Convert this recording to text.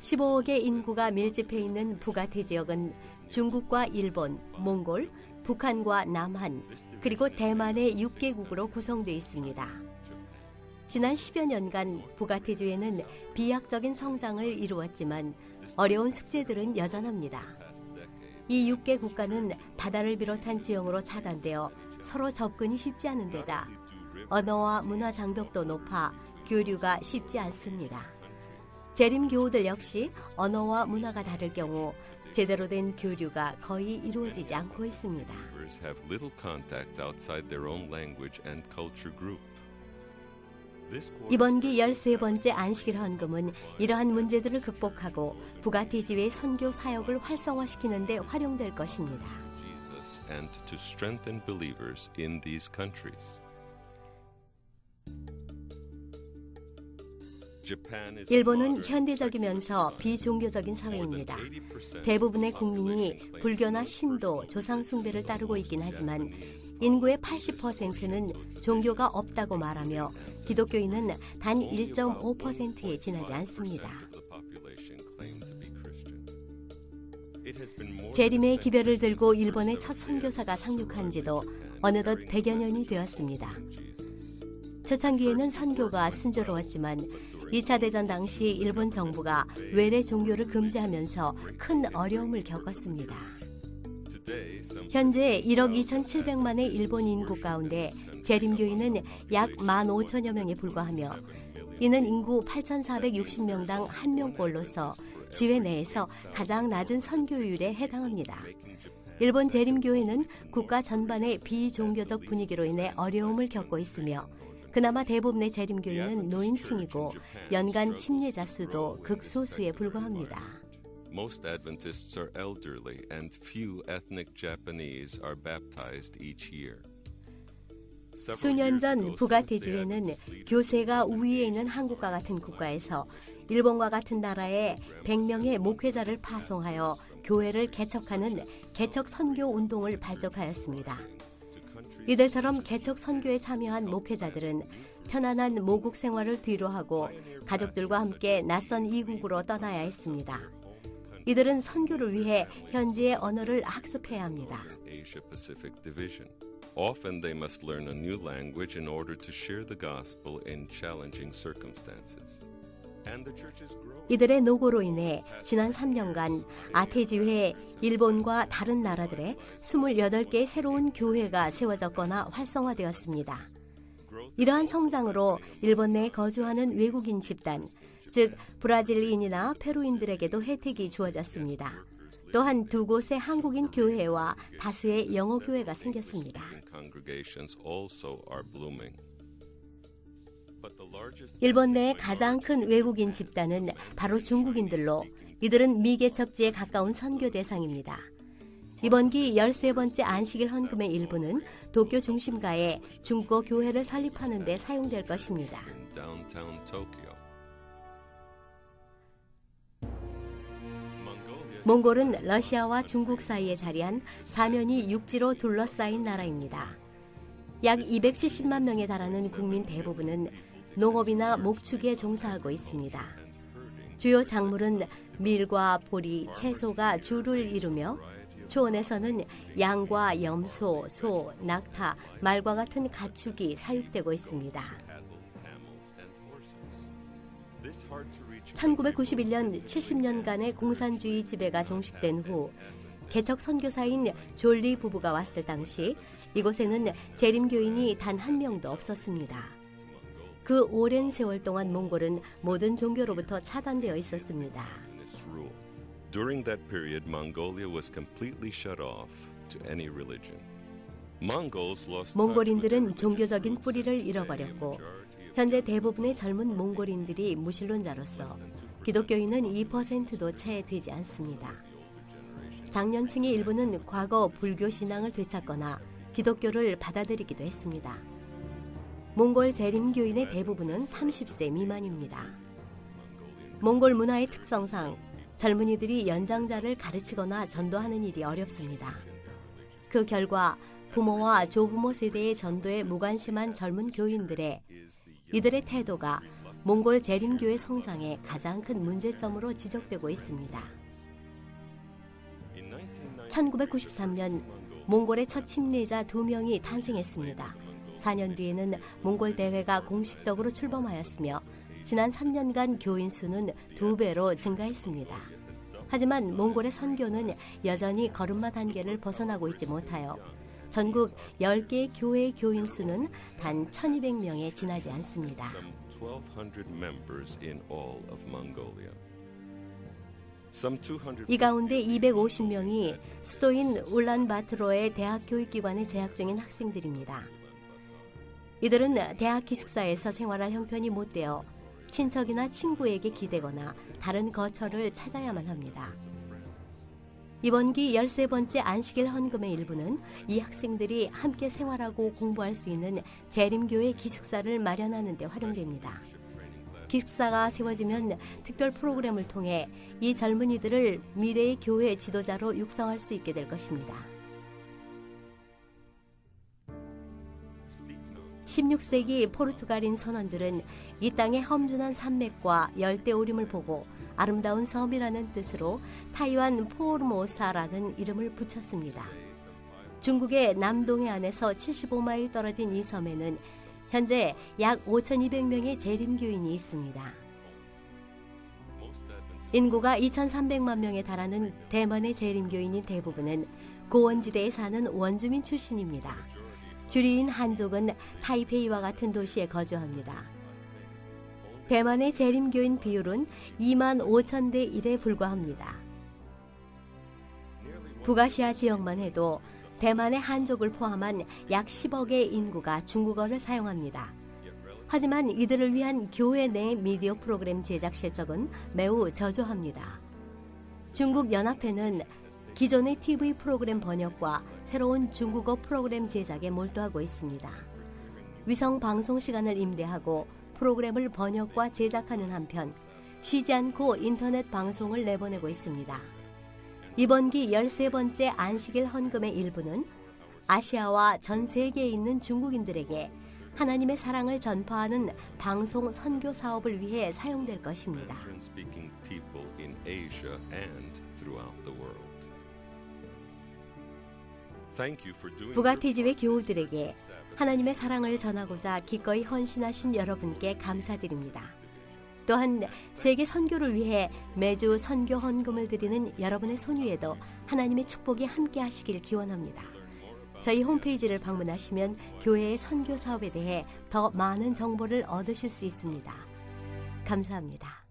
15억의 인구가 밀집해 있는 북아태 지역은 중국과 일본, 몽골, 북한과 남한, 그리고 대만의 6개국으로 구성되어 있습니다. 지난 10여 년간 북아태주에는 비약적인 성장을 이루었지만 어려운 숙제들은 여전합니다. 이 6개 국가는 바다를 비롯한 지형으로 차단되어 서로 접근이 쉽지 않은 데다 언어와 문화 장벽도 높아 교류가 쉽지 않습니다. 재림교우들 역시 언어와 문화가 다를 경우 제대로 된 교류가 거의 이루어지지 않고 있습니다. 이번 기 13번째 안식일 헌금은 이러한 문제들을 극복하고 북아태지회 선교 사역을 활성화시키는 데 활용될 것입니다. 일본은 현대적이면서 비종교적인 사회입니다. 대부분의 국민이 불교나 신도, 조상 숭배를 따르고 있긴 하지만 인구의 80%는 종교가 없다고 말하며 기독교인은 단 1.5%에 지나지 않습니다. 재림의 기별을 들고 일본의 첫 선교사가 상륙한 지도 어느덧 100여 년이 되었습니다. 초창기에는 선교가 순조로웠지만 2차 대전 당시 일본 정부가 외래 종교를 금지하면서 큰 어려움을 겪었습니다. 현재 1억 2,700만의 일본 인구 가운데 재림교인은 약 15,000여 명에 불과하며 이는 인구 8,460명당 1명꼴로서 지회 내에서 가장 낮은 선교율에 해당합니다. 일본 재림교회는 국가 전반의 비종교적 분위기로 인해 어려움을 겪고 있으며 그나마 대부분의 재림교인은 노인층이고 연간 침례자 수도 극소수에 불과합니다. Most Adventists are elderly and few ethnic Japanese are baptized each year. 수년 전 북아태지회는 교세가 우위에 있는 한국과 같은 국가에서 일본과 같은 나라에 100명의 목회자를 파송하여 교회를 개척하는 개척 선교 운동을 발족하였습니다. 이들처럼 개척 선교에 참여한 목회자들은 편안한 모국 생활을 뒤로하고 가족들과 함께 낯선 이국으로 떠나야 했습니다. 이들은 선교를 위해 현지의 언어를 학습해야 합니다. Often they must learn a new language in order to share the gospel in challenging circumstances. 이들의 노고로 인해 지난 3년간 아태지회 일본과 다른 나라들의 28개의 새로운 교회가 세워졌거나 활성화되었습니다. 이러한 성장으로 일본 내에 거주하는 외국인 집단, 즉 브라질인이나 페루인들에게도 혜택이 주어졌습니다. 또한 두 곳의 한국인 교회와 다수의 영어 교회가 생겼습니다. 일본 내 가장 큰 외국인 집단은 바로 중국인들로 이들은 미개척지에 가까운 선교 대상입니다. 이번 기 13번째 안식일 헌금의 일부는 도쿄 중심가에 중국어 교회를 설립하는 데 사용될 것입니다. 몽골은 러시아와 중국 사이에 자리한 사면이 육지로 둘러싸인 나라입니다. 약 270만 명에 달하는 국민 대부분은 농업이나 목축에 종사하고 있습니다. 주요 작물은 밀과 보리, 채소가 주를 이루며 초원에서는 양과 염소, 소, 낙타, 말과 같은 가축이 사육되고 있습니다. 1991년 70년간의 공산주의 지배가 종식된 후 개척 선교사인 졸리 부부가 왔을 당시 이곳에는 재림교인이 단 한 명도 없었습니다. 그 오랜 세월 동안 몽골은 모든 종교로부터 차단되어 있었습니다. During that period, Mongolia was completely shut off to any religion. 몽골인들은 종교적인 뿌리를 잃어버렸고 현재 대부분의 젊은 몽골인들이 무신론자로서 기독교인은 2%도 채 되지 않습니다. 장년층의 일부는 과거 불교 신앙을 되찾거나 기독교를 받아들이기도 했습니다. 몽골 재림교인의 대부분은 30세 미만입니다. 몽골 문화의 특성상 젊은이들이 연장자를 가르치거나 전도하는 일이 어렵습니다. 그 결과 부모와 조부모 세대의 전도에 무관심한 젊은 교인들의 이들의 태도가 몽골 재림교의 성장의 가장 큰 문제점으로 지적되고 있습니다. 1993년 몽골의 첫 침례자 2명이 탄생했습니다. 4년 뒤에는 몽골 대회가 공식적으로 출범하였으며 지난 3년간 교인 수는 2배로 증가했습니다. 하지만 몽골의 선교는 여전히 걸음마 단계를 벗어나고 있지 못하여 전국 10개의 교회의 교인 수는 단 1200명에 지나지 않습니다. 이 가운데 250명이 수도인 울란바토르의 대학 교육기관에 재학 중인 학생들입니다. 이들은 대학 기숙사에서 생활할 형편이 못 되어 친척이나 친구에게 기대거나 다른 거처를 찾아야만 합니다. 이번 기 13번째 안식일 헌금의 일부는 이 학생들이 함께 생활하고 공부할 수 있는 재림교회 기숙사를 마련하는 데 활용됩니다. 기숙사가 세워지면 특별 프로그램을 통해 이 젊은이들을 미래의 교회 지도자로 육성할 수 있게 될 것입니다. 16세기 포르투갈인 선원들은 이 땅의 험준한 산맥과 열대우림을 보고 아름다운 섬이라는 뜻으로 타이완 포르모사라는 이름을 붙였습니다. 중국의 남동해안에서 75마일 떨어진 이 섬에는 현재 약 5,200명의 재림교인이 있습니다. 인구가 2,300만 명에 달하는 대만의 재림교인인 대부분은 고원지대에 사는 원주민 출신입니다. 주류인 한족은 타이페이와 같은 도시에 거주합니다. 대만의 재림교인 비율은 2만 5천 대 1에 불과합니다. 북아시아 지역만 해도 대만의 한족을 포함한 약 10억의 인구가 중국어를 사용합니다. 하지만 이들을 위한 교회 내 미디어 프로그램 제작 실적은 매우 저조합니다. 중국 연합회는 기존의 TV 프로그램 번역과 새로운 중국어 프로그램 제작에 몰두하고 있습니다. 위성 방송 시간을 임대하고 프로그램을 번역과 제작하는 한편 쉬지 않고 인터넷 방송을 내보내고 있습니다. 이번 기 13번째 안식일 헌금의 일부는 아시아와 전 세계에 있는 중국인들에게 하나님의 사랑을 전파하는 방송 선교 사업을 위해 사용될 것입니다. 북아티지회 교우들에게 하나님의 사랑을 전하고자 기꺼이 헌신하신 여러분께 감사드립니다. 또한 세계 선교를 위해 매주 선교 헌금을 드리는 여러분의 손위에도 하나님의 축복이 함께 하시길 기원합니다. 저희 홈페이지를 방문하시면 교회의 선교 사업에 대해 더 많은 정보를 얻으실 수 있습니다. 감사합니다.